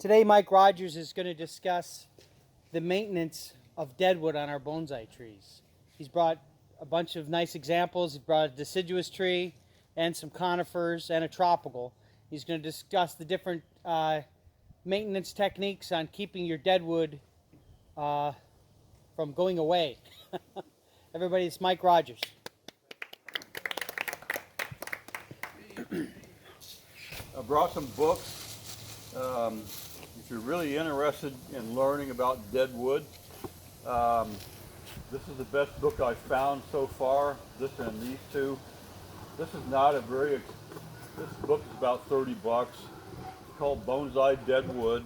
Today Mike Rogers is going to discuss the maintenance of deadwood on our bonsai trees. He's brought a bunch of nice examples. He brought a deciduous tree and some conifers and a tropical. He's going to discuss the different maintenance techniques on keeping your deadwood from going away. Everybody, it's Mike Rogers. I brought some books. If you're really interested in learning about deadwood, this is the best book I've found so far. This and these two. This is not a very. This book is about 30 bucks. It's called Bonsai Deadwood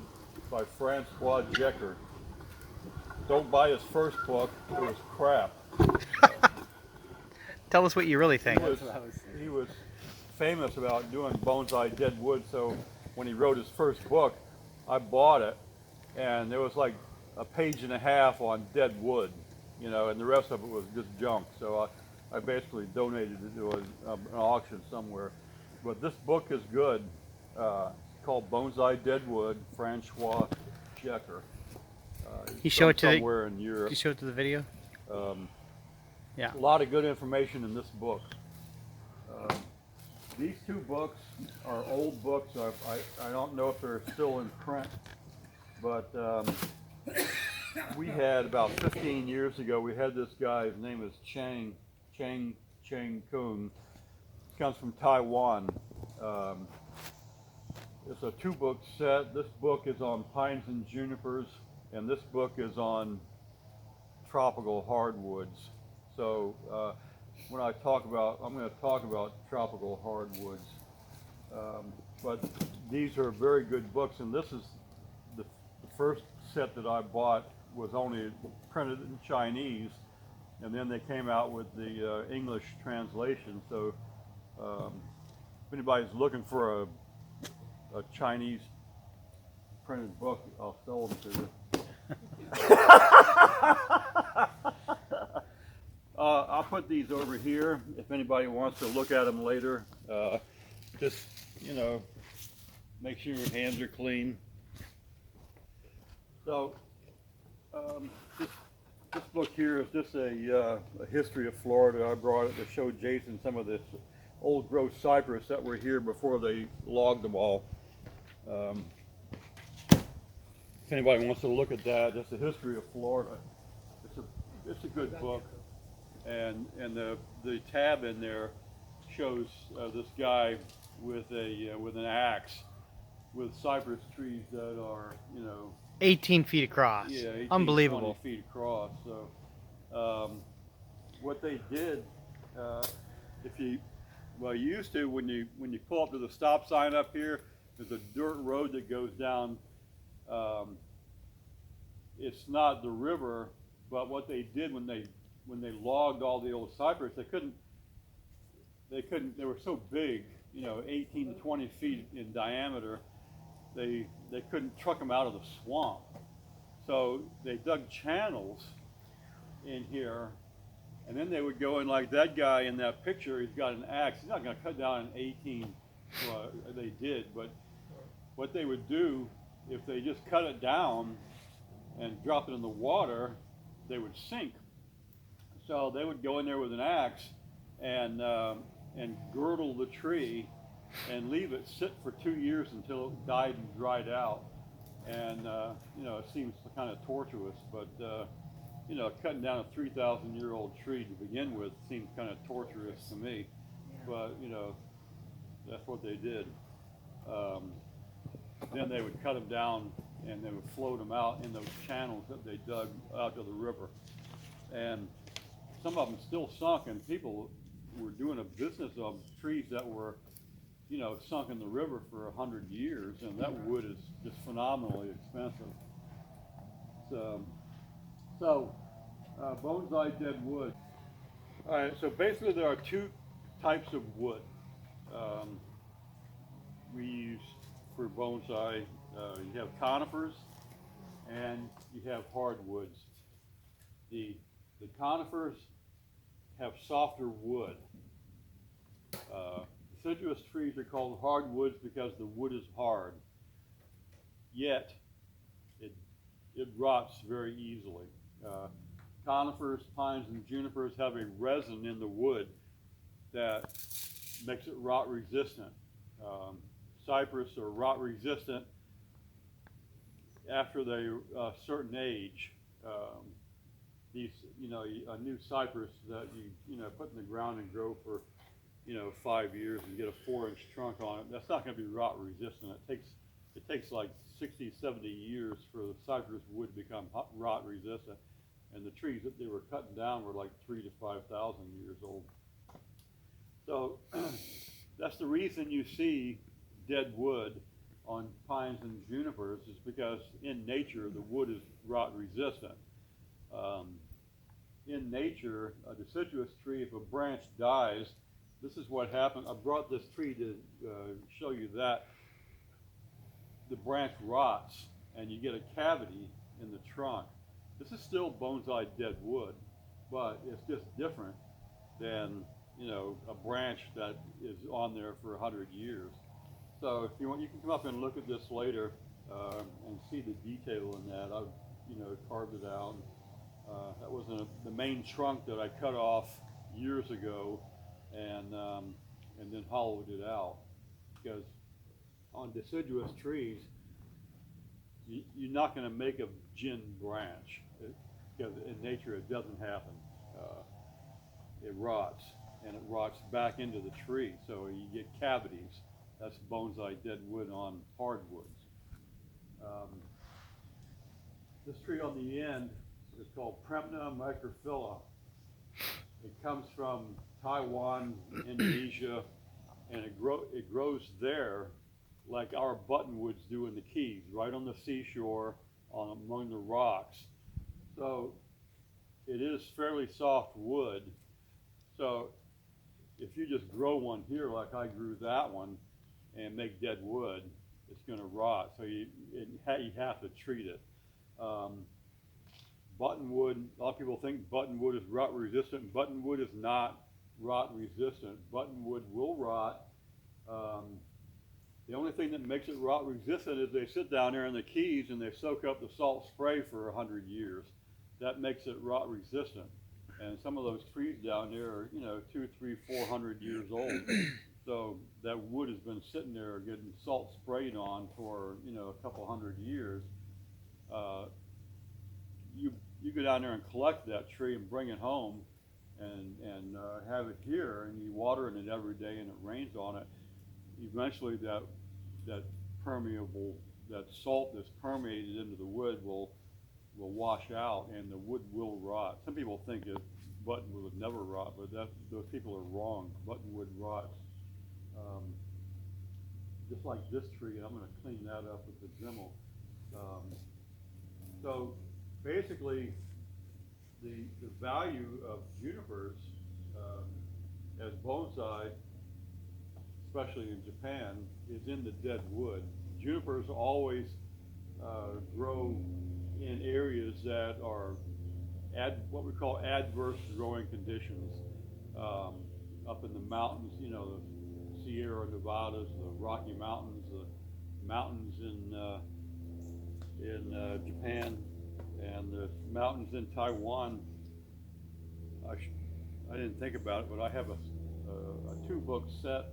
by Francois Jecker. Don't buy his first book. It was crap. Tell us what you really think. He was famous about doing bonsai deadwood, so when he wrote his first book, I bought it, and there was like a page and a half on dead wood, you know, and the rest of it was just junk. So I basically donated it to an auction somewhere. But this book is good. It's called Bonsai Deadwood, Francois Jecker. You show it to somewhere in Europe. You show it to the video. Yeah. A lot of good information in this book. These two books are old books. I don't know if they're still in print, but we had about 15 years ago, we had this guy, his name is Chang Kung. He comes from Taiwan. It's a two-book set. This book is on pines and junipers, and this book is on tropical hardwoods. So when I talk about, I'm going to talk about tropical hardwoods. But these are very good books, and this is the first set that I bought was only printed in Chinese, and then they came out with the English translation. So if anybody's looking for a Chinese printed book, I'll sell them to you. I'll put these over here if anybody wants to look at them later. Just, you know, make sure your hands are clean. So this book here is just a history of Florida. I brought it to show Jason some of this old growth cypress that were here before they logged them all. If anybody wants to look at that, that's a history of Florida. It's a good book. And the tab in there shows this guy with an axe with cypress trees that are, you know, 18 feet across. Yeah, 18, unbelievable. 20 feet across. So what they did, you used to when you pull up to the stop sign up here, there's a dirt road that goes down. It's not the river, but what they did when they logged all the old cypress, they were so big, you know, 18 to 20 feet in diameter, they couldn't truck them out of the swamp. So they dug channels in here, and then they would go in like that guy in that picture, he's got an axe. He's not going to cut down an 18, well, they did, but what they would do, if they just cut it down and drop it in the water, they would sink. So they would go in there with an axe and girdle the tree and leave it sit for 2 years until it died and dried out. And you know, it seems kind of tortuous, but you know, cutting down a 3,000-year-old tree to begin with seems kind of torturous to me. But you know, that's what they did. Then they would cut them down and they would float them out in those channels that they dug out to the river. And some of them still sunk, and people were doing a business of trees that were, you know, sunk in the river for 100 years, and that wood is just phenomenally expensive. So bonsai dead wood. All right, so basically there are two types of wood we use for bonsai. You have conifers and you have hardwoods. The conifers have softer wood. Deciduous trees are called hardwoods because the wood is hard. yet it, it rots very easily. Conifers, pines, and junipers have a resin in the wood that makes it rot resistant. Cypress are rot resistant after they a certain age. These, a new cypress that you put in the ground and grow for 5 years and get a 4-inch trunk on it, that's not going to be rot resistant. It takes like 60, 70 years for the cypress wood to become rot resistant, and the trees that they were cutting down were like 3,000 to 5,000 years old. So that's the reason you see dead wood on pines and junipers, is because in nature the wood is rot resistant. In nature, a deciduous tree, if a branch dies, this is what happens. I brought this tree to show you that. The branch rots and you get a cavity in the trunk. This is still bonsai dead wood, but it's just different than a branch that is on there for 100 years. So if you want, you can come up and look at this later and see the detail in that. I've carved it out. That was the main trunk that I cut off years ago, and then hollowed it out, because on deciduous trees you're not going to make a gin branch, because in nature it doesn't happen. It rots, and it rots back into the tree, so you get cavities. That's bonsai dead wood on hardwoods. This tree on the end is called Premna microphylla. It comes from Taiwan, Indonesia, and it grows there like our buttonwoods do in the Keys, right on the seashore, among the rocks. So it is fairly soft wood. So if you just grow one here like I grew that one and make dead wood, it's going to rot. So you have to treat it. Buttonwood, a lot of people think buttonwood is rot resistant. Buttonwood is not rot resistant. Buttonwood will rot. The only thing that makes it rot resistant is they sit down there in the Keys and they soak up the salt spray for 100 years. That makes it rot resistant. And some of those trees down there are 200, 300, 400 years old. So that wood has been sitting there getting salt sprayed on for a couple hundred years. You go down there and collect that tree and bring it home and have it here, and you water it every day and it rains on it. Eventually that salt that's permeated into the wood will wash out, and the wood will rot. Some people think that buttonwood would never rot, but those people are wrong. Buttonwood rots. Just like this tree, and I'm going to clean that up with the Dremel. So basically, the value of junipers as bonsai, especially in Japan, is in the dead wood. Junipers always grow in areas that are what we call adverse growing conditions. Up in the mountains, the Sierra Nevadas, the Rocky Mountains, the mountains in Japan, and the mountains in Taiwan. I didn't think about it, but I have a 2-book set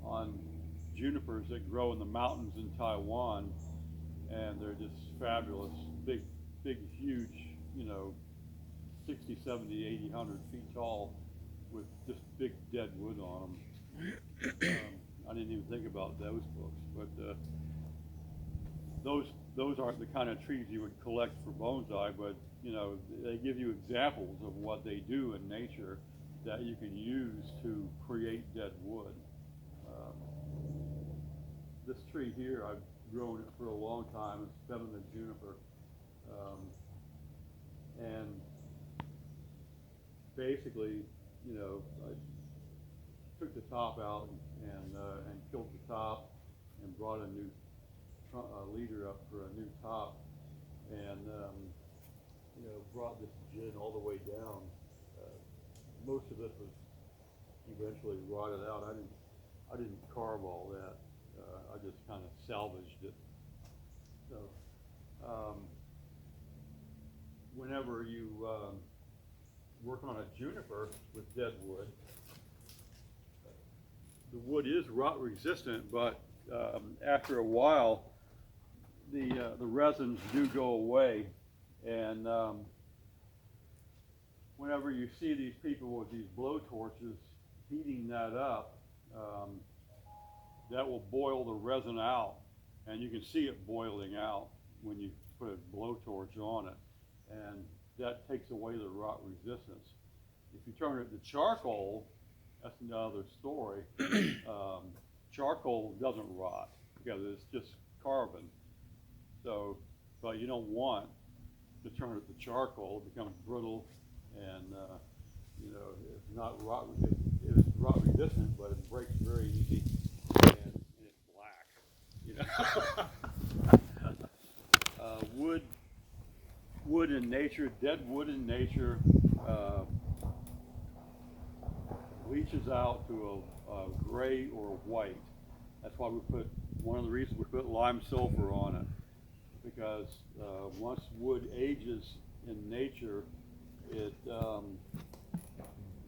on junipers that grow in the mountains in Taiwan, and they're just fabulous, big, huge, 60, 70, 80, 100 feet tall, with just big dead wood on them. I didn't even think about those books, but those aren't the kind of trees you would collect for bonsai, but they give you examples of what they do in nature that you can use to create dead wood. This tree here, I've grown it for a long time. It's feminine juniper, and basically, I took the top out and killed the top and brought a new leader up for a new top, and brought this gin all the way down. Most of it was eventually rotted out. I didn't carve all that. I just kind of salvaged it. whenever you work on a juniper with dead wood, the wood is rot resistant, but after a while, the resins do go away, and whenever you see these people with these blow torches heating that up, that will boil the resin out, and you can see it boiling out when you put a blowtorch on it, and that takes away the rot resistance. If you turn it to charcoal, that's another story. Charcoal doesn't rot because it's just carbon. So, but you don't want to turn it to charcoal. It becomes brittle, and you know, it's not rot. It's rot resistant, but it breaks very easy, and it's black. You know, wood in nature, dead wood in nature, bleaches out to a gray or a white. That's why one of the reasons we put lime sulfur on it, because once wood ages in nature, it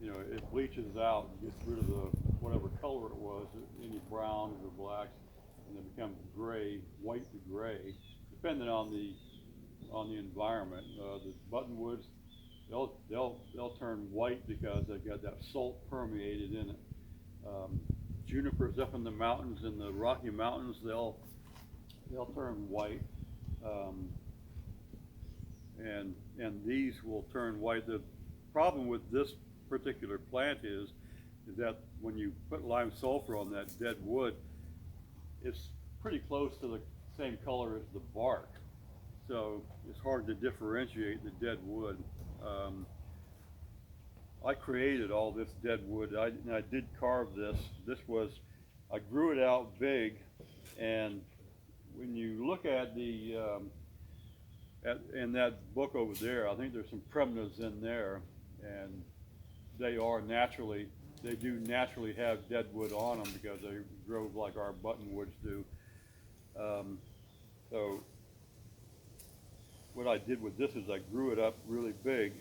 you know, it bleaches out and gets rid of the whatever color it was, any browns or blacks, and it becomes gray, white to gray, depending on the environment. The buttonwoods, they'll turn white because they've got that salt permeated in it. Junipers up in the mountains, in the Rocky Mountains, they'll turn white, and these will turn white. The problem with this particular plant is that when you put lime sulfur on that dead wood, it's pretty close to the same color as the bark, so it's hard to differentiate the dead wood. I created all this dead wood. I did carve this. I grew it out big, and when you look at the in that book over there, I think there's some Premnas in there, and they do naturally have dead wood on them because they grow like our buttonwoods do. So what I did with this is I grew it up really big,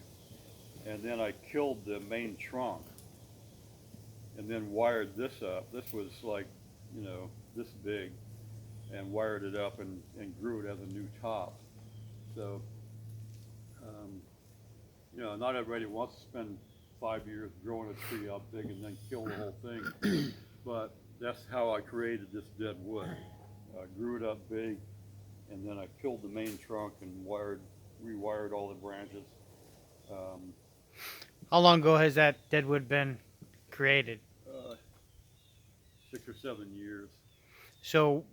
and then I killed the main trunk, and then wired this up. This was like, you know, this big, and wired it up and grew it as a new top. So, you know, not everybody wants to spend 5 years growing a tree up big and then kill the whole thing, but that's how I created this dead wood. I grew it up big, and then I killed the main trunk and rewired all the branches. How long ago has that deadwood been created? 6 or 7 years. So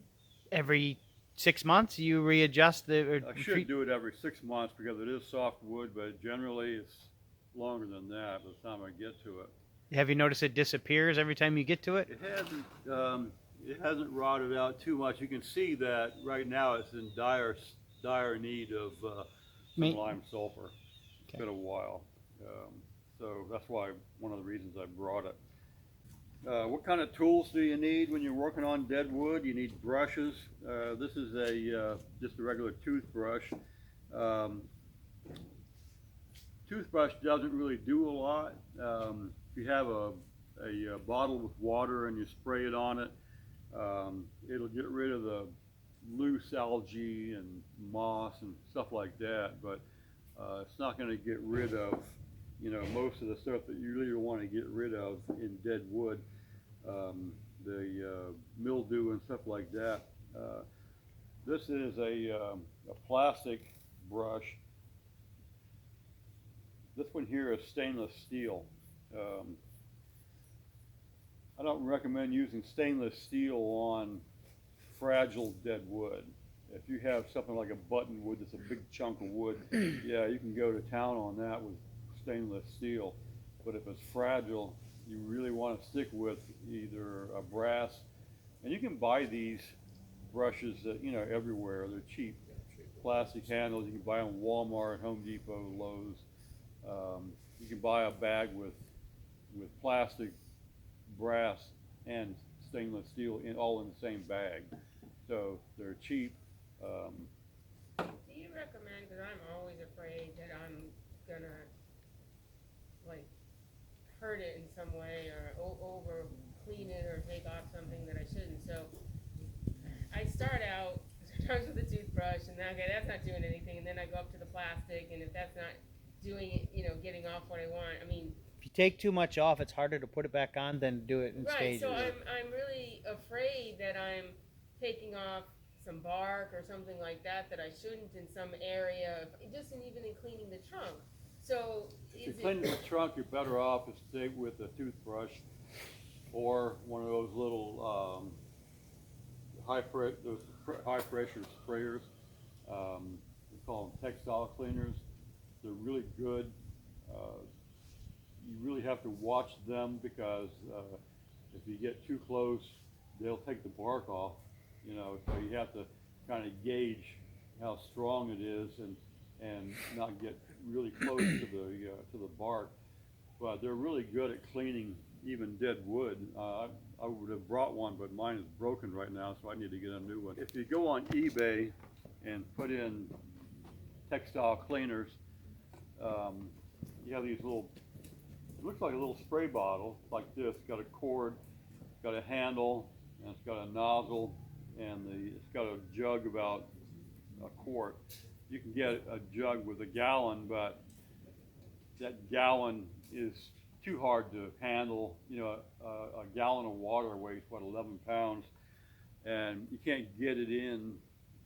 every 6 months you readjust the. I should do it every 6 months because it is soft wood, but generally it's longer than that by the time I get to it. Have you noticed it disappears every time you get to it? It hasn't rotted out too much. You can see that right now it's in dire need of some lime sulfur. It's been a while, so that's why one of the reasons I brought it. What kind of tools do you need when you're working on dead wood? You need brushes. This is just a regular toothbrush. Toothbrush doesn't really do a lot. If you have a bottle with water and you spray it on it, it'll get rid of the loose algae and moss and stuff like that, but it's not going to get rid of, you know, most of the stuff that you really want to get rid of in dead wood, the mildew and stuff like that. This is a plastic brush. This one here is stainless steel. I don't recommend using stainless steel on fragile dead wood. If you have something like a buttonwood that's a big chunk of wood, yeah, you can go to town on that with stainless steel. But if it's fragile, you really want to stick with either a brass, and you can buy these brushes, you know, everywhere. They're cheap. Plastic handles, you can buy them at Walmart, Home Depot, Lowe's. You can buy a bag with plastic, brass, and stainless steel all in the same bag. So they're cheap. Do you recommend, because I'm always afraid that I'm gonna, like, hurt it in some way, or over clean it, or take off something that I shouldn't, so I start out sometimes with a toothbrush, and then, okay, that's not doing anything, and then I go up to the plastic, and if that's not doing it, you know, getting off what I want, I mean. If you take too much off, it's harder to put it back on than do it in Right, stages. so I'm really afraid that I'm taking off some bark or something like that I shouldn't in some area, just in even in cleaning the trunk. So If you're cleaning the trunk, you're better off to stay with a toothbrush or one of those little high pressure sprayers. We call them textile cleaners. They're really good. You really have to watch them because if you get too close, they'll take the bark off. You know, so you have to kind of gauge how strong it is and not get really close to the bark. But they're really good at cleaning even dead wood. I would have brought one, but mine is broken right now, so I need to get a new one. If you go on eBay and put in textile cleaners, you have these little, it looks like a little spray bottle like this. It's got a cord, it's got a handle, and it's got a nozzle, and it's got a jug about a quart. You can get a jug with a gallon, but that gallon is too hard to handle. You know, a gallon of water weighs, what, 11 pounds, and you can't get it in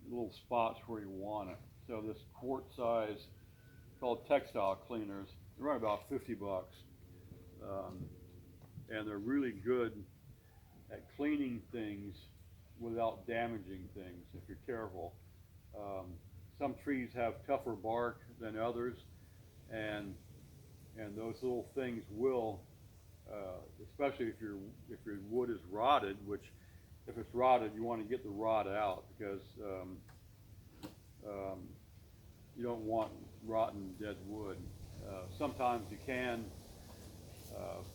little spots where you want it. So this quart size, called textile cleaners, they're right about 50 bucks. And they're really good at cleaning things without damaging things if you're careful. Some trees have tougher bark than others, and those little things will, especially if your wood is rotted, which if it's rotted, you want to get the rot out because you don't want rotten dead wood. Sometimes you can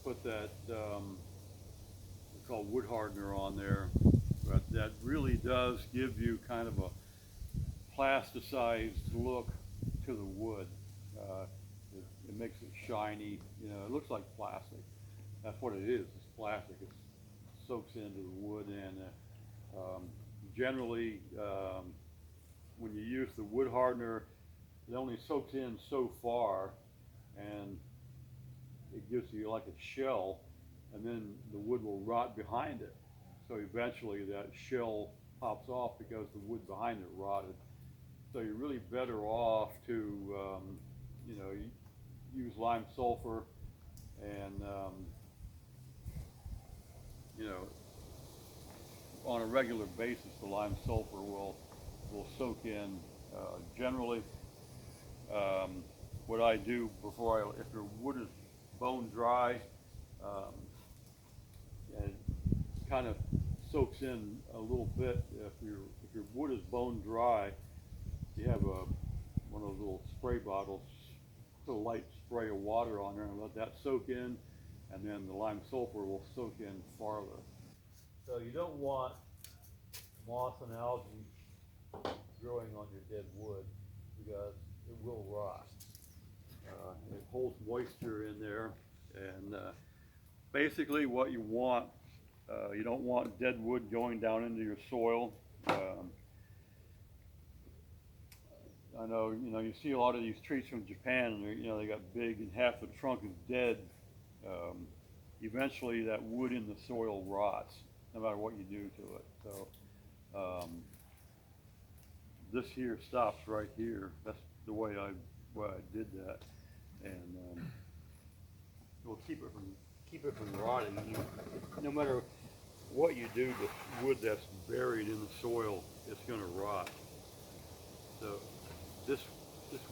put that called wood hardener on there, but that really does give you kind of a plasticized look to the wood. It makes it shiny. You know, it looks like plastic. That's what it is. It's plastic. It soaks into the wood, and generally, when you use the wood hardener, it only soaks in so far, and it gives you like a shell, and then the wood will rot behind it. So eventually that shell pops off because the wood behind it rotted. So you're really better off to, you know, use lime sulfur, and you know, on a regular basis, the lime sulfur will soak in. Generally, what I do before if your wood is bone dry, and it kind of soaks in a little bit. If your wood is bone dry, you have one of those little spray bottles, put a light spray of water on there and let that soak in, and then the lime sulfur will soak in farther. So you don't want moss and algae growing on your dead wood because it will rot. It holds moisture in there, and basically what you want, you don't want dead wood going down into your soil. I know, you know, you see a lot of these trees from Japan, and you know, they got big and half the trunk is dead. Eventually that wood in the soil rots, no matter what you do to it. So this here stops right here. That's the way I did that, and it will keep it from rotting. No matter what you do, the wood that's buried in the soil, it's going to rot. So this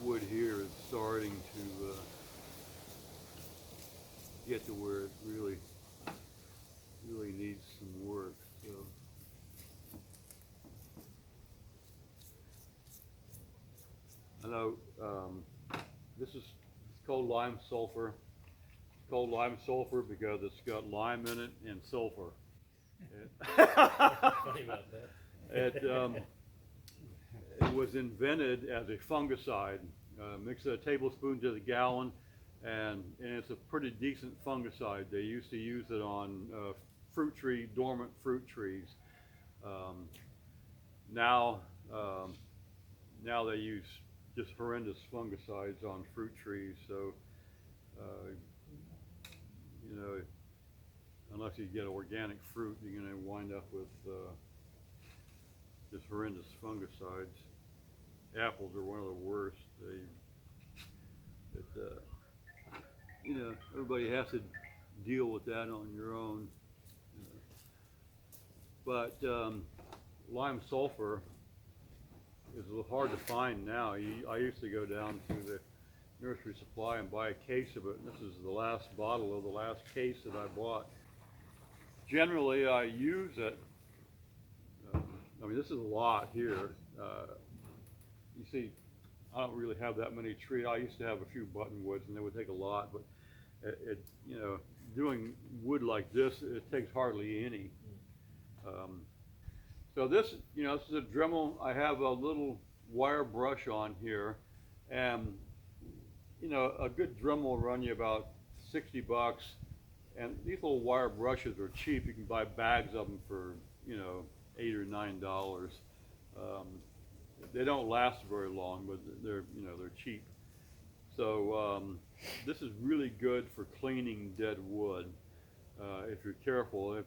wood here is starting to get to where it really needs some work. So I know this is called lime sulfur. It's called lime sulfur because it's got lime in it and sulfur. Funny about that. was invented as a fungicide. Mix a tablespoon to the gallon, and it's a pretty decent fungicide. They used to use it on dormant fruit trees. Now they use just horrendous fungicides on fruit trees. So, you know, unless you get organic fruit, you're going to wind up with just horrendous fungicides. Apples are one of the worst. You know, everybody has to deal with that on your own. But lime sulfur is a little hard to find now. I used to go down to the nursery supply and buy a case of it. And this is the last bottle of the last case that I bought. Generally, I use it. I mean, this is a lot here. You see, I don't really have that many trees. I used to have a few buttonwoods, and they would take a lot. But you know, doing wood like this, it takes hardly any. So this, you know, this is a Dremel. I have a little wire brush on here, and you know, a good Dremel will run you about $60. And these little wire brushes are cheap. You can buy bags of them for, you know, $8 or $9. They don't last very long, but they're cheap. So this is really good for cleaning dead wood if you're careful. Of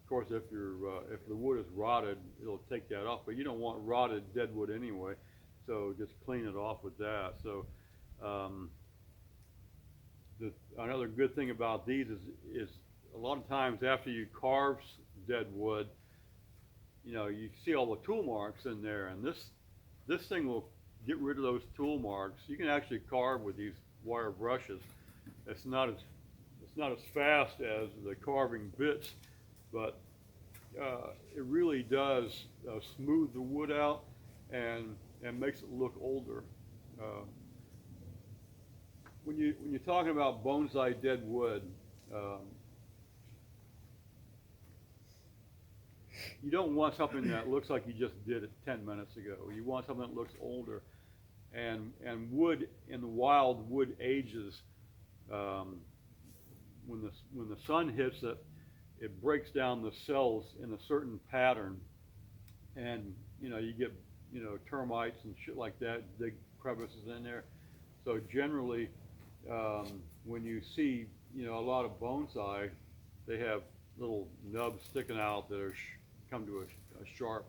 course, if the wood is rotted, it'll take that off. But you don't want rotted dead wood anyway, so just clean it off with that. So another good thing about these is a lot of times after you carve dead wood, you know, you see all the tool marks in there, and this thing will get rid of those tool marks. You can actually carve with these wire brushes. It's not as fast as the carving bits, but it really does smooth the wood out and makes it look older. When you're talking about bonsai dead wood, you don't want something that looks like you just did it 10 minutes ago. You want something that looks older. And wood in the wild, wood ages. When the sun hits it, it breaks down the cells in a certain pattern, and you know, you get, you know, termites and shit like that, dig crevices in there. So generally, when you see, you know, a lot of bonsai, they have little nubs sticking out that are come to a sharp.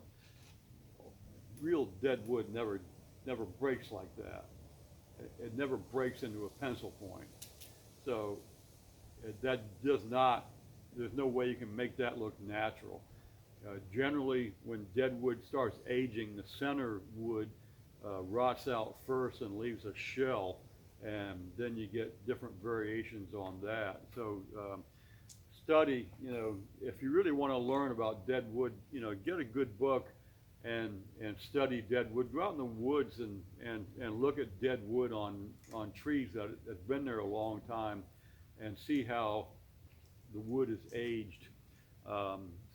Real dead wood never breaks like that. It never breaks into a pencil point. So that does not. There's no way you can make that look natural. Generally, when dead wood starts aging, the center wood rots out first and leaves a shell, and then you get different variations on that. So study, you know, if you really want to learn about dead wood, you know, get a good book and study dead wood. Go out in the woods and look at dead wood on trees that's been there a long time, and see how the wood is aged.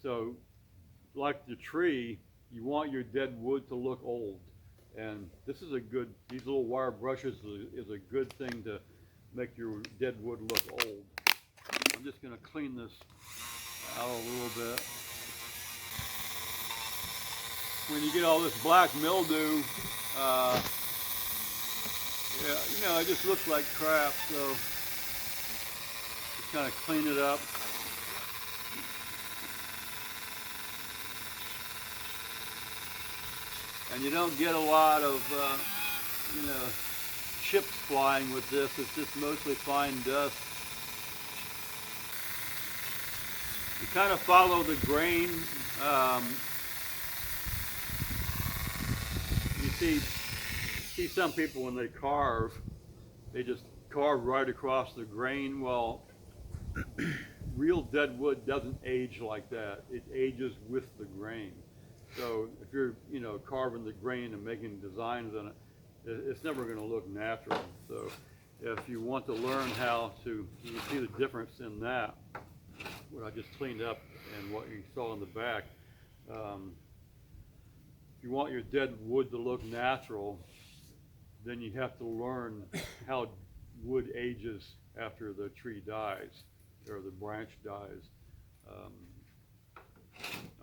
So like the tree, you want your dead wood to look old. And this is these little wire brushes is a good thing to make your dead wood look old. I'm just going to clean this out a little bit. When you get all this black mildew, yeah, you know, it just looks like crap, so just kind of clean it up. And you don't get a lot of, you know, chips flying with this. It's just mostly fine dust. You kind of follow the grain. You see some people when they carve, they just carve right across the grain. Well, real dead wood doesn't age like that. It ages with the grain. So if you're, you know, carving the grain and making designs on it, it's never going to look natural. So if you want to learn how to, you can see the difference in that, what I just cleaned up and what you saw in the back. If you want your dead wood to look natural, then you have to learn how wood ages after the tree dies or the branch dies.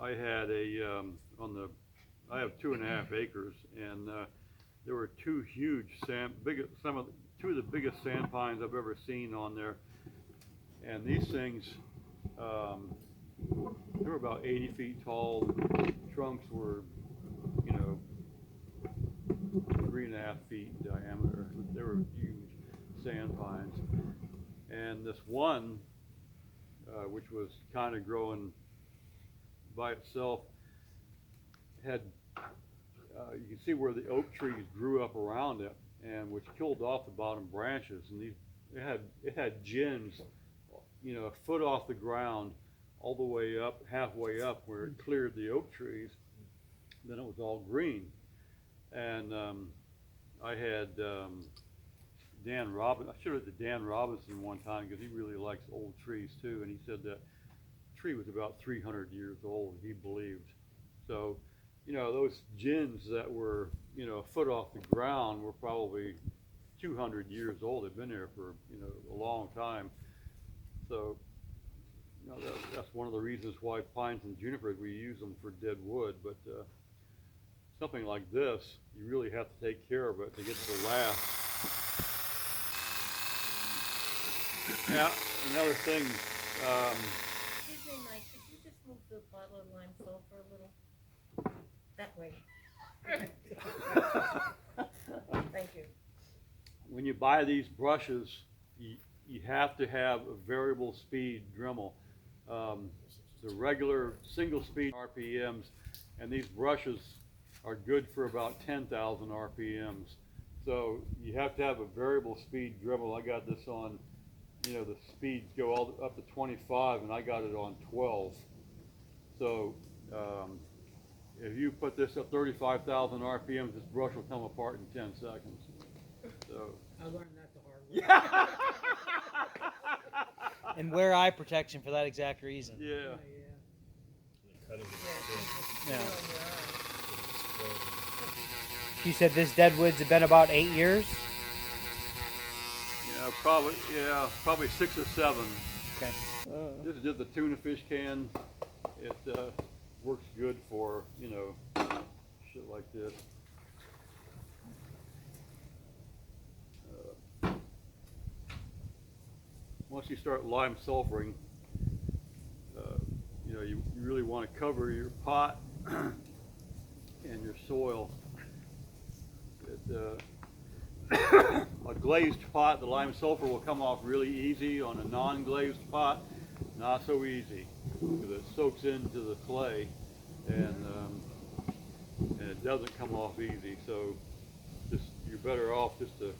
I had I have 2.5 acres, and there were two huge two of the biggest sand pines I've ever seen on there, and these things, they were about 80 feet tall. Trunks were, 3.5 feet in diameter. They were huge sand pines, and this one, which was kind of growing by itself, had you can see where the oak trees grew up around it, and which killed off the bottom branches. And it had gins, a foot off the ground, all the way up, halfway up, where it cleared the oak trees. Then it was all green. And I had Dan Robinson. I showed it to Dan Robinson one time because he really likes old trees too, and he said that tree was about 300 years old, he believed. So, those gins that were, a foot off the ground were probably 200 years old. They've been there for, a long time. So, that's one of the reasons why pines and junipers, we use them for dead wood. But something like this, you really have to take care of it to get it to last. Now, another thing, Excuse me, Mike, could you just move the bottle of lime sulfur a little? That way. Thank you. when you buy these brushes, you have to have a variable speed Dremel. The regular single speed RPMs, and these brushes are good for about 10,000 RPMs. So you have to have a variable speed Dremel. I got this on, the speeds go all up to 25, and I got it on 12. So if you put this at 35,000 RPMs, this brush will come apart in 10 seconds. So I learned that the hard way. And wear eye protection for that exact reason. yeah. Yeah. You said this deadwoods have been about 8 years? Probably 6 or 7. Okay. This is just a tuna fish can. It works good for, shit like this. Once you start lime sulfuring, you really want to cover your pot and your soil. A glazed pot, the lime sulfur will come off really easy. On a non-glazed pot, not so easy, because it soaks into the clay and it doesn't come off easy. So you're better off just to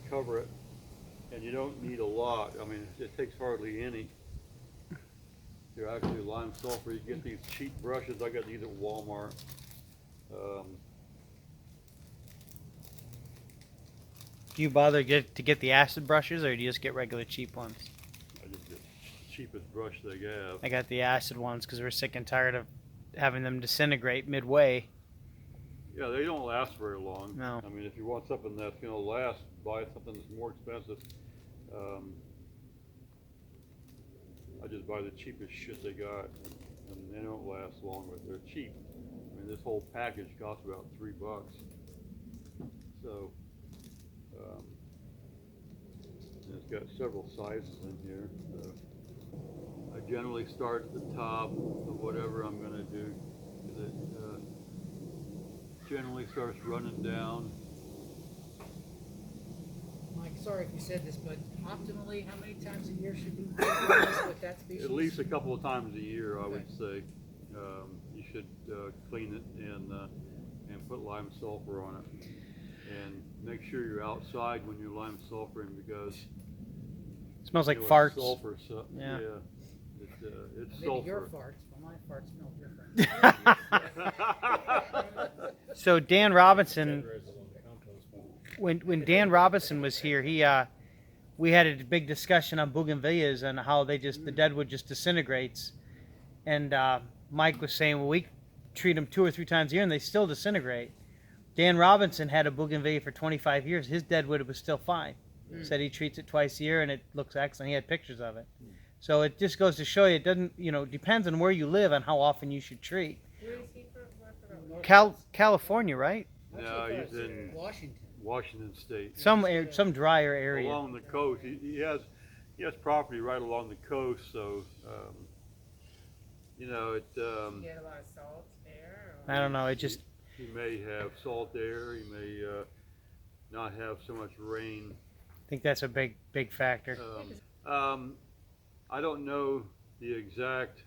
cover it, and you don't need a lot. I mean, it takes hardly any. You're actually lime sulfur. You get these cheap brushes. I got these at Walmart. Do you bother to get the acid brushes, or do you just get regular cheap ones? I just get the cheapest brush they have. I got the acid ones because we're sick and tired of having them disintegrate midway. Yeah, they don't last very long. No. I mean, if you want something that's going to last, buy something that's more expensive. I just buy the cheapest shit they got, and they don't last long, but they're cheap. I mean, this whole package costs about $3. So, and it's got several sizes in here. I generally start at the top of whatever I'm going to do, because it generally starts running down. Mike, sorry if you said this, but optimally, how many times a year should we do this with that species? At least a couple of times a year, I Okay. would say. You should clean it and put lime sulfur on it. And make sure you're outside when you're lime sulfuring, because It smells like it's farts. sulfur, so, Yeah. It's Maybe sulfur. your farts, but my farts smell different. So Dan Robinson, when Dan Robinson was here, we had a big discussion on bougainvilleas and how the deadwood just disintegrates. And Mike was saying, well, treat them 2 or 3 times a year and they still disintegrate. Dan Robinson had a bougainvillea for 25 years. His deadwood was still fine. Said he treats it twice a year and it looks excellent. He had pictures of it. So it just goes to show you, it doesn't, depends on where you live on how often you should treat. Where is he from? California, right? No, he's in Washington. Washington State. Some drier area. Along the coast. He has property right along the coast, so You get a lot of salt there? Or? I don't know. It just he may have salt air. He may not have so much rain. I think that's a big factor. I don't know the exact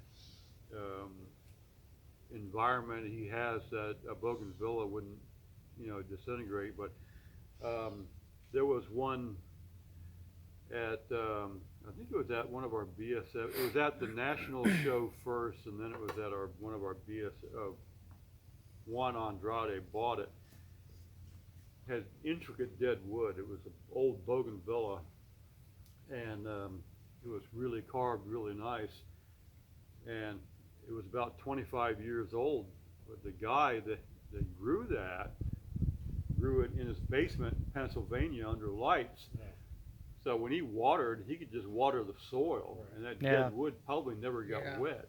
environment he has that a bougainvillea wouldn't, disintegrate. But there was one at I think it was at one of our BSF. It was at the national show first, and then it was at one of our BSF. Juan Andrade bought it. Had intricate dead wood. It was an old bougainvillea, and it was really carved really nice. And it was about 25 years old. But the guy that grew it in his basement in Pennsylvania under lights. Yeah. So when he watered, he could just water the soil, and that dead wood probably never got wet.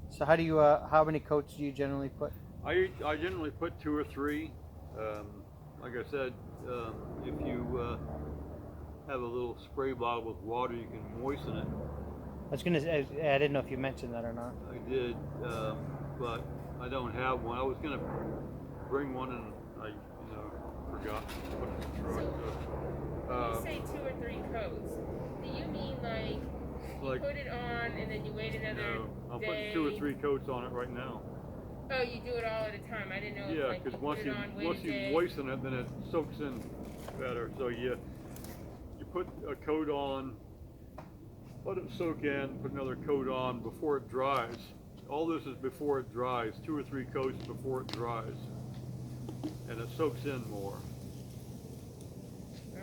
So how many coats do you generally put? I generally put 2 or 3. Like I said, if you have a little spray bottle with water, you can moisten it. I was gonna say, I didn't know if you mentioned that or not. I did, but I don't have one. I was gonna bring one, and I, forgot to put it in the truck. When you say 2 or 3 coats, do you mean like you put it on and then you wait another I'm day? putting 2 or 3 coats on it right now. Oh, you do it all at a time. I didn't know. Yeah, if, because like, once you moisten it, then it soaks in better. So you put a coat on, let it soak in, put another coat on before it dries. All this is before it dries. 2 or 3 coats before it dries, and it soaks in more. Oh.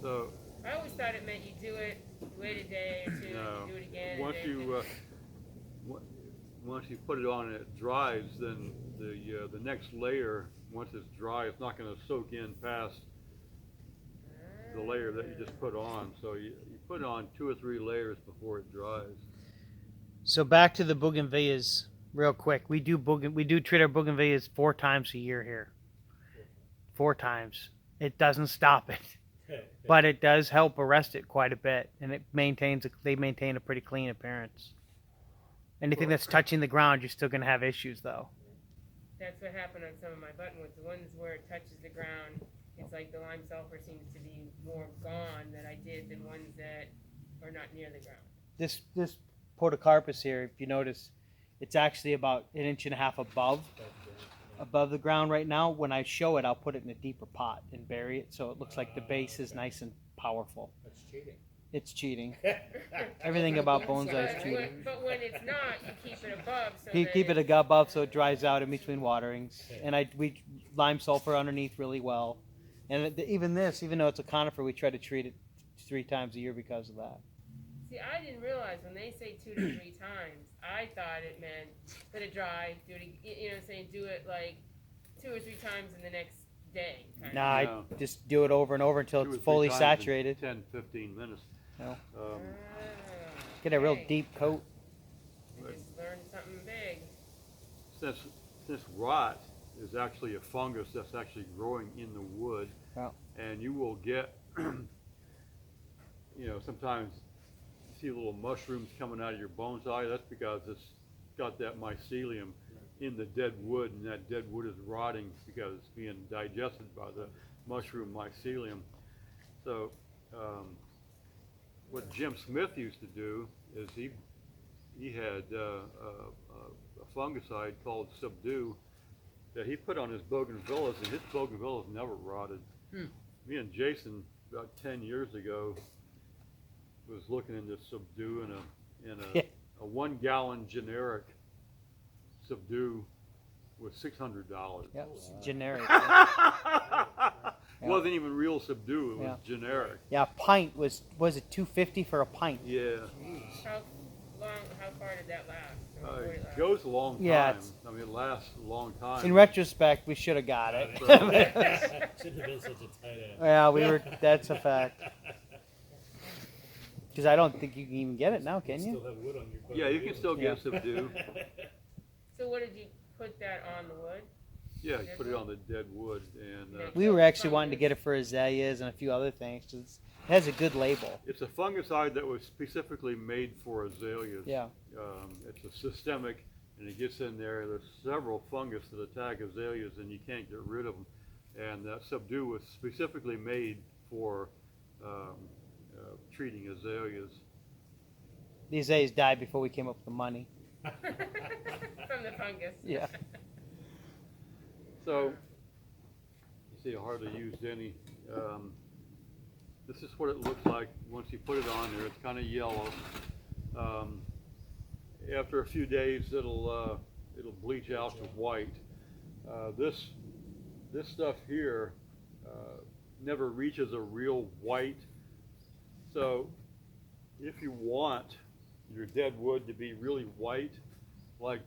So I always thought it meant you do it, wait a day or 2, no, you do it again. once you put it on and it dries, then the next layer, once it's dry, it's not going to soak in past the layer that you just put on. So you put on 2 or 3 layers before it dries. So back to the bougainvilleas real quick. We do treat our bougainvilleas 4 times a year here. 4 times. It doesn't stop it, but it does help arrest it quite a bit, and they maintain a pretty clean appearance. Anything that's touching the ground, you're still going to have issues, though. That's what happened on some of my buttonwoods. The ones where it touches the ground, it's like the lime sulfur seems to be more gone that I did than ones that are not near the ground. This podocarpus here, if you notice, it's actually about 1.5 inches above the ground right now. When I show it, I'll put it in a deeper pot and bury it, so it looks like the base is nice and powerful. That's cheating. It's cheating. Everything about bonsai is cheating. But when it's not, you keep it above. So Keep it above so it dries out in between waterings. And we lime sulfur underneath really well. And even though it's a conifer, we try to treat it 3 times a year because of that. See, I didn't realize when they say 2 to 3 times, I thought it meant let it dry, do it, do it like 2 or 3 times in the next day. No, I just do it over and over until it's fully saturated. 10, 15 minutes. No. Get a real deep coat. I just learned something big. Since rot is actually a fungus that's actually growing in the wood, and you will get, sometimes you see little mushrooms coming out of your bonsai. That's because it's got that mycelium in the dead wood, and that dead wood is rotting because it's being digested by the mushroom mycelium. So what Jim Smith used to do is he had a fungicide called Subdue that he put on his bougainvilleas, and his bougainvilleas never rotted. Me and Jason about 10 years ago was looking into Subdue in a 1 gallon generic Subdue was $600. Yep, generic. It wasn't even real Subdue, it was generic. Yeah, a pint was it $2.50 for a pint? Yeah. How far did that last? before it It goes a long time. Yeah, it's- I mean, it lasts a long time. In retrospect, we should have got it. Shouldn't have been such a tight ass. Yeah, we were. That's a fact. Because I don't think you can even get it now, can Still you? have wood on your boat. Yeah, you can still get subdue. So what did you put that on the wood? Yeah, you put it on the dead wood, and We were actually wanting to get it for azaleas and a few other things. 'Cause it has a good label. it's a fungicide that was specifically made for azaleas. Yeah. It's a systemic, and it gets in there. There's several fungus that attack azaleas, and you can't get rid of them. And that subdue was specifically made for treating azaleas. The azaleas died before we came up with the money. From the fungus. Yeah. So, you see, I hardly used any. This is what it looks like once you put it on there. It's kind of yellow. After a few days, it'll bleach out to white. This stuff here never reaches a real white. So, if you want your dead wood to be really white, like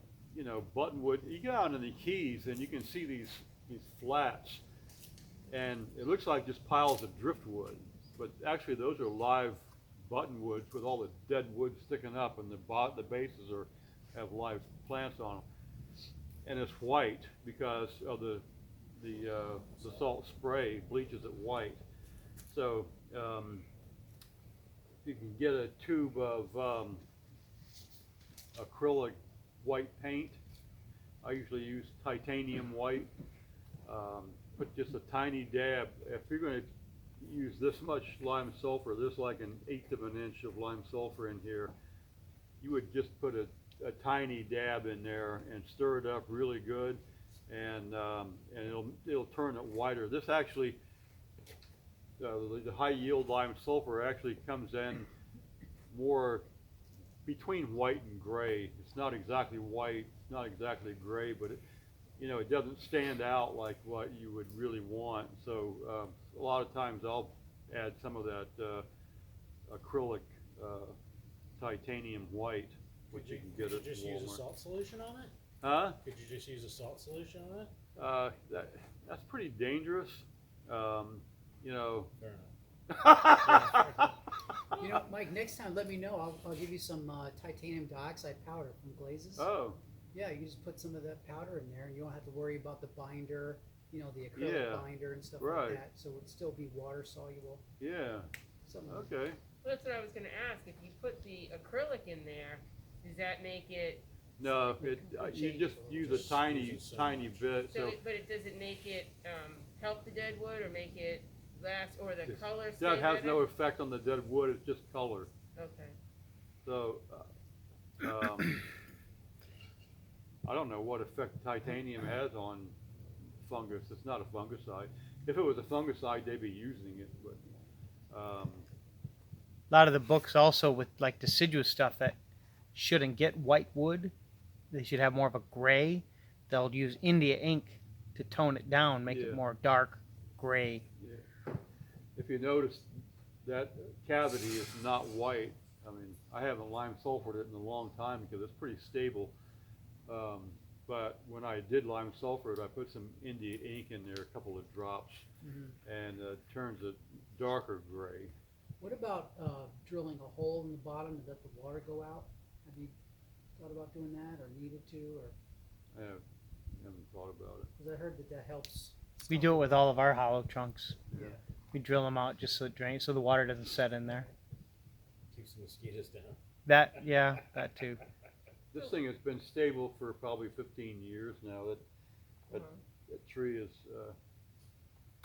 buttonwood, you get out in the Keys and you can see these flats, and it looks like just piles of driftwood, but actually those are live buttonwoods with all the dead wood sticking up, and the bases have live plants on them, and it's white because of the salt spray bleaches it white. So you can get a tube of acrylic white paint. I usually use titanium white. Put just a tiny dab. If you're going to use this much lime sulfur, this like an 1/8 of an inch of lime sulfur in here, you would just put a tiny dab in there and stir it up really good, and it'll turn it whiter. This actually, the high yield lime sulfur actually comes in more between white and gray. It's not exactly white, it's not exactly gray, but it doesn't stand out like what you would really want. So a lot of times I'll add some of that acrylic titanium white, which you can get at Could you just Walmart. use a salt solution on it? Huh? Could you just use a salt solution on it? That's pretty dangerous. Fair enough. Mike, next time let me know. I'll give you some titanium dioxide powder from Glazes. Oh, Yeah, you just put some of that powder in there, and you don't have to worry about the binder, the acrylic binder and stuff right. like that. So it would still be water soluble. yeah. Something like Okay. Well, that's what I was going to ask. If you put the acrylic in there, does that make it? No, you just use a tiny bit. So But it doesn't make it help the dead wood or make it last, or the color stay that has better? no effect on the dead wood. It's just color. Okay. So I don't know what effect titanium has on fungus. It's not a fungicide. If it was a fungicide, they'd be using it. But A lot of the books also with like deciduous stuff that shouldn't get white wood. They should have more of a gray. They'll use India ink to tone it down, make it more dark gray. if you notice, that cavity is not white. I mean, I haven't lime sulfured it in a long time because it's pretty stable. But when I did lime sulfur it, I put some India ink in there, a couple of drops, and turns it darker gray. What about drilling a hole in the bottom to let the water go out? Have you thought about doing that, or needed to, or? I haven't thought about it. Because I heard that helps. We do it with all of our hollow trunks. Yeah. We drill them out just so it drains, so the water doesn't set in there. Keeps the mosquitoes down. That too. This thing has been stable for probably 15 years now. That tree is,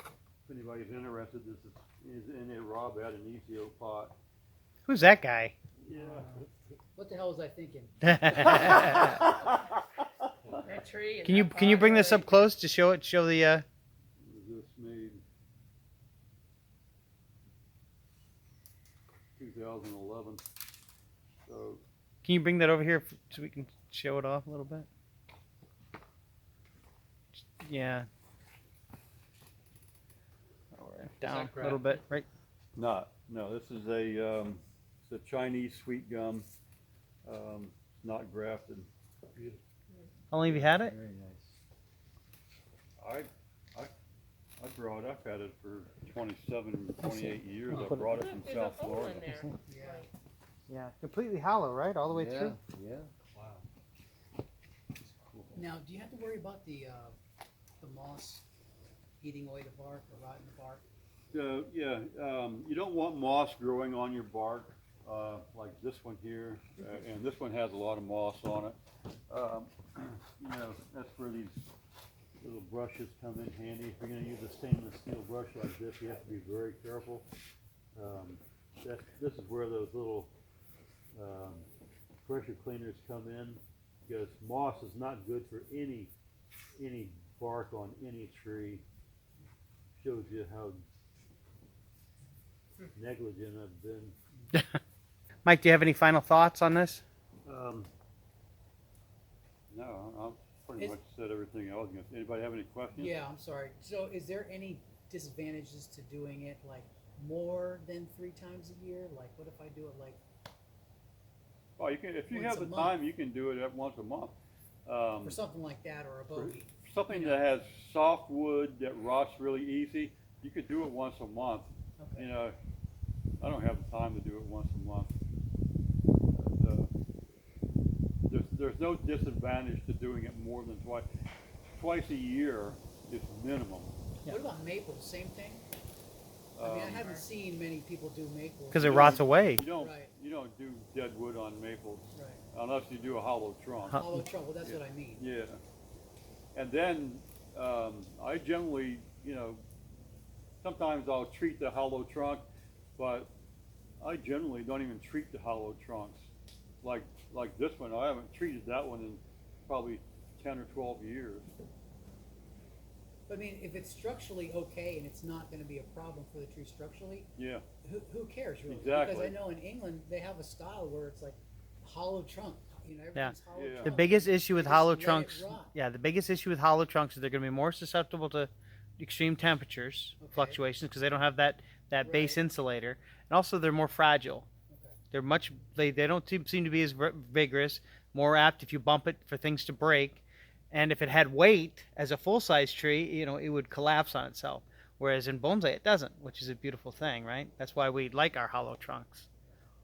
if anybody's interested, this is in a raw bed, an ECO pot. Who's that guy? Yeah. What the hell was I thinking? Can That tree. and you that bring pot this really- up close to show it? Show the. This made 2011. So Can you bring that over here so we can show it off a little bit? Yeah. Down a little bit, right? no, this is it's a Chinese sweet gum. Not grafted. Beautiful. How long have you had it? Very nice. I brought, I've had it for 27, 28 years. I Put it- brought it from Look, there's a South hole Florida. in there. Yeah. Like, Yeah, completely hollow, right? All the way Yeah, through? yeah. Wow. Now, do you have to worry about the moss eating away the bark or rotting the bark? You don't want moss growing on your bark, like this one here, and this one has a lot of moss on it. You know, that's where these little brushes come in handy. If you're gonna use a stainless steel brush like this, you have to be very careful. This is where those little pressure cleaners come in, because moss is not good for any bark on any tree. Shows you how negligent I've been. Mike, do you have any final thoughts on this? No, I've pretty Is- much said everything I was gonna say. Anybody have any questions? Yeah, I'm sorry. So is there any disadvantages to doing it like more than 3 times a year? Like what if I do it like Oh, you can, if you Once have a the month. time, you can do it once a month. or something like that or a bogey? Something you that has soft wood that rots really easy, you could do it once a month. Okay. You know, I don't have the time to do it once a month. There's no disadvantage to doing it more than twice. Twice a year is minimum. What about maple? Same thing? I mean, I Um, haven't seen many people do maple. Because it rots away. Right. You don't do dead wood on maples Right. unless you do a hollow trunk. Hollow trunk. Well, that's what I mean. Yeah. And then I generally, you know, sometimes I'll treat the hollow trunk, but I generally don't even treat the hollow trunks. Like this one, I haven't treated that one in probably 10 or 12 years. But I mean, if it's structurally okay and it's not going to be a problem for the tree structurally, Yeah. who cares really? Exactly. Because I know in England they have a style where it's like hollow trunk. You know, everything's hollow Yeah. trunk. The biggest issue with Just hollow let it trunks, rot. yeah, the biggest issue with hollow trunks is they're going to be more susceptible to extreme temperatures Okay. fluctuations because they don't have that base Right. insulator, and also they're more fragile. Okay. They don't seem to be as vigorous, more apt if you bump it for things to break, and if it had weight as a full size tree, you know, it would collapse on itself. Whereas in bonsai it doesn't, which is a beautiful thing, right? That's why we like our hollow trunks.